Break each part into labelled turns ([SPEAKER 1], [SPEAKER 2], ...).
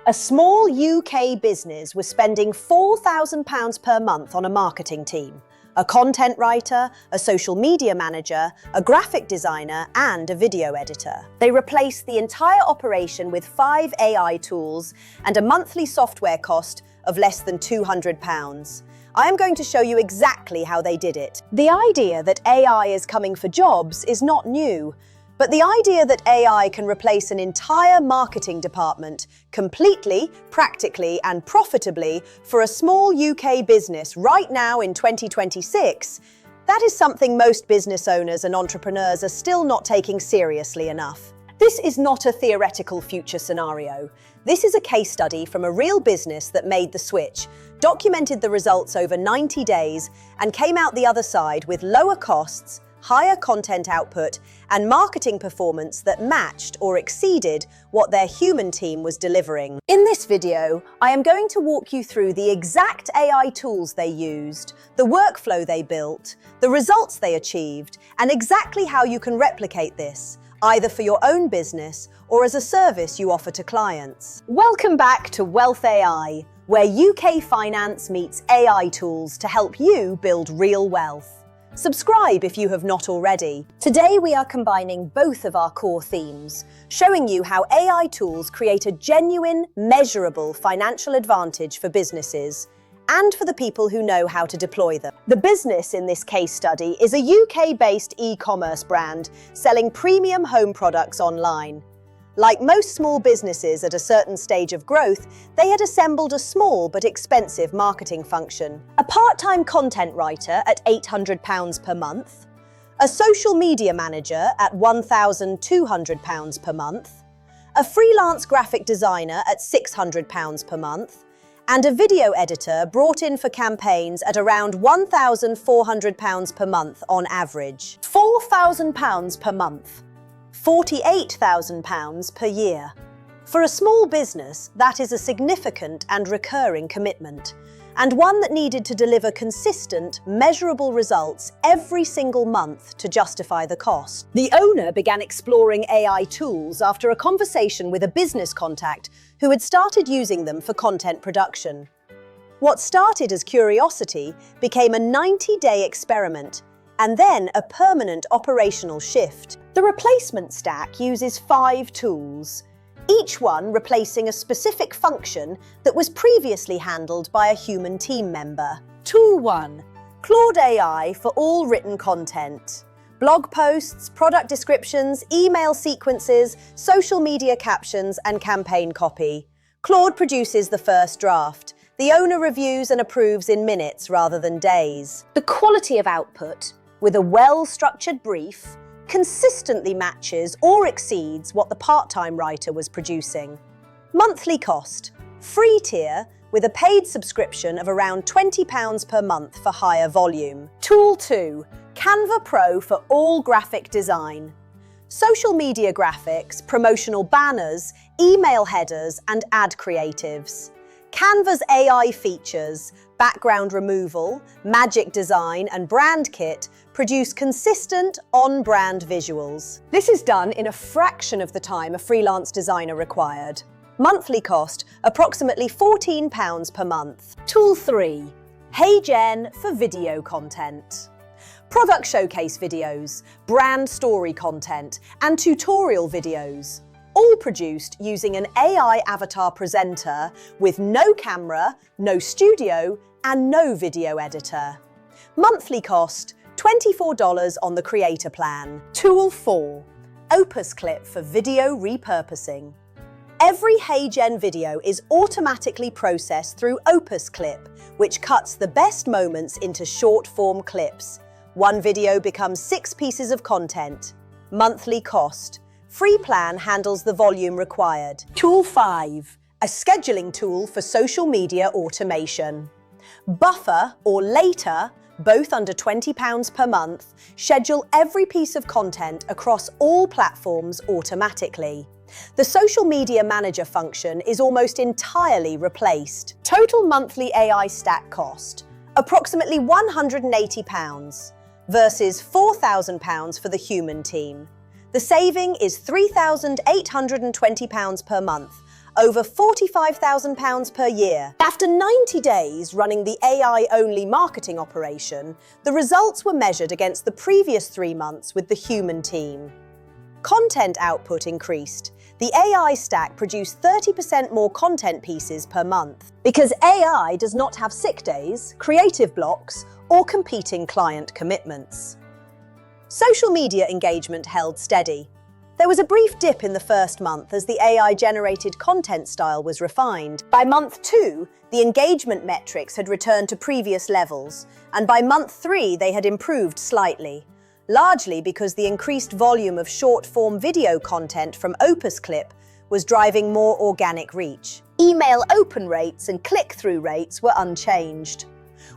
[SPEAKER 1] A small UK business was spending £4,000 per month on a marketing team, a content writer, a social media manager, a graphic designer, and a video editor. They replaced the entire operation with 5 AI tools and a monthly software cost of less than £200. I am going to show you exactly how they did it. The idea that AI is coming for jobs is not new, but the idea that AI can replace an entire marketing department completely, practically, and profitably for a small UK business right now in 2026, that is something most business owners and entrepreneurs are still not taking seriously enough. This is not a theoretical future scenario. This is a case study from a real business that made the switch, documented the results over 90 days, and came out the other side with lower costs, higher content output, and marketing performance that matched or exceeded what their human team was delivering. In this video, I am going to walk you through the exact AI tools they used, the workflow they built, the results they achieved, and exactly how you can replicate this, either for your own business or as a service you offer to clients. Welcome back to Wealth AI, where UK finance meets AI tools to help you build real wealth. Subscribe if you have not already. Today we are combining both of our core themes, showing you how AI tools create a genuine, measurable financial advantage for businesses and for the people who know how to deploy them. The business in this case study is a UK-based e-commerce brand selling premium home products online. Like most small businesses at a certain stage of growth, they had assembled a small but expensive marketing function. A part-time content writer at £800 per month, a social media manager at £1,200 per month, a freelance graphic designer at £600 per month, and a video editor brought in for campaigns at around £1,400 per month on average. £4,000 per month. £48,000 per year. For a small business, that is a significant and recurring commitment, and one that needed to deliver consistent, measurable results every single month to justify the cost. The owner began exploring AI tools after a conversation with a business contact who had started using them for content production. What started as curiosity became a 90-day experiment, and then a permanent operational shift. The replacement stack uses 5 tools, each one replacing a specific function that was previously handled by a human team member. Tool 1. Claude AI for all written content. Blog posts, product descriptions, email sequences, social media captions, and campaign copy. Claude produces the first draft. The owner reviews and approves in minutes rather than days. The quality of output, with a well-structured brief, consistently matches or exceeds what the part-time writer was producing. Monthly cost. Free tier with a paid subscription of around £20 per month for higher volume. Tool 2. Canva Pro for all graphic design. Social media graphics, promotional banners, email headers, and ad creatives. Canva's AI features, background removal, magic design, and brand kit produce consistent, on-brand visuals. This is done in a fraction of the time a freelance designer required. Monthly cost, approximately £14 per month. Tool 3. HeyGen for video content. Product showcase videos, brand story content, and tutorial videos, all produced using an AI avatar presenter with no camera, no studio, and no video editor. Monthly cost, $24 on the creator plan. Tool 4. Opus Clip for video repurposing. Every HeyGen video is automatically processed through Opus Clip, which cuts the best moments into short-form clips. One video becomes 6 pieces of content. Monthly cost. Free plan handles the volume required. Tool 5. A scheduling tool for social media automation. Buffer or Later, both under £20 per month, schedule every piece of content across all platforms automatically. The social media manager function is almost entirely replaced. Total monthly AI stack cost, approximately £180 versus £4,000 for the human team. The saving is £3,820 per month, over £45,000 per year. After 90 days running the AI-only marketing operation, the results were measured against the previous 3 months with the human team. Content output increased. The AI stack produced 30% more content pieces per month. Because AI does not have sick days, creative blocks, or competing client commitments. Social media engagement held steady. There was a brief dip in the first month as the AI-generated content style was refined. By month 2, the engagement metrics had returned to previous levels, and by month 3 they had improved slightly, largely because the increased volume of short-form video content from Opus Clip was driving more organic reach. Email open rates and click-through rates were unchanged.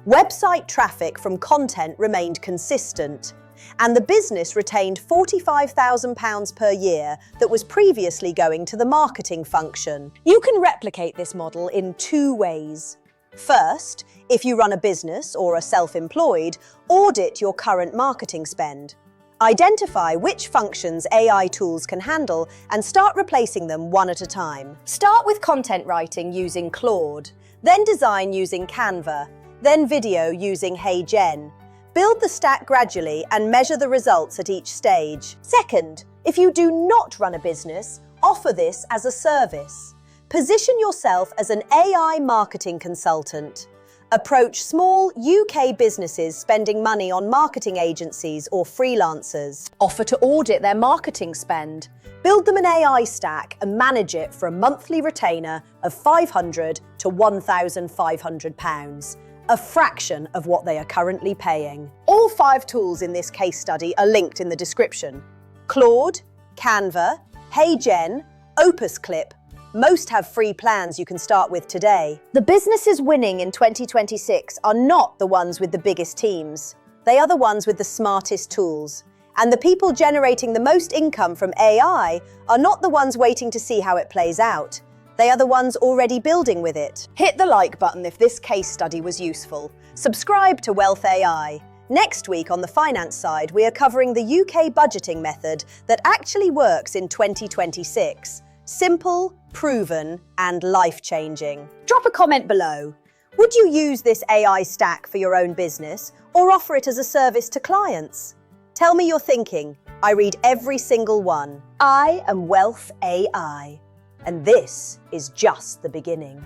[SPEAKER 1] Website traffic from content remained consistent, and the business retained £45,000 per year that was previously going to the marketing function. You can replicate this model in 2 ways. First, if you run a business or are self-employed, audit your current marketing spend. Identify which functions AI tools can handle and start replacing them one at a time. Start with content writing using Claude, then design using Canva, then video using HeyGen. Build the stack gradually and measure the results at each stage. Second, if you do not run a business, offer this as a service. Position yourself as an AI marketing consultant. Approach small UK businesses spending money on marketing agencies or freelancers. Offer to audit their marketing spend. Build them an AI stack and manage it for a monthly retainer of £500 to £1,500. A fraction of what they are currently paying. All 5 tools in this case study are linked in the description. Claude, Canva, HeyGen, Opus Clip. Most have free plans you can start with today. The businesses winning in 2026 are not the ones with the biggest teams. They are the ones with the smartest tools. And the people generating the most income from AI are not the ones waiting to see how it plays out. They are the ones already building with it. Hit the like button if this case study was useful. Subscribe to Wealth AI. Next week on the finance side, we are covering the UK budgeting method that actually works in 2026. Simple, proven, and life-changing. Drop a comment below. Would you use this AI stack for your own business or offer it as a service to clients? Tell me your thinking. I read every single one. I am Wealth AI. And this is just the beginning.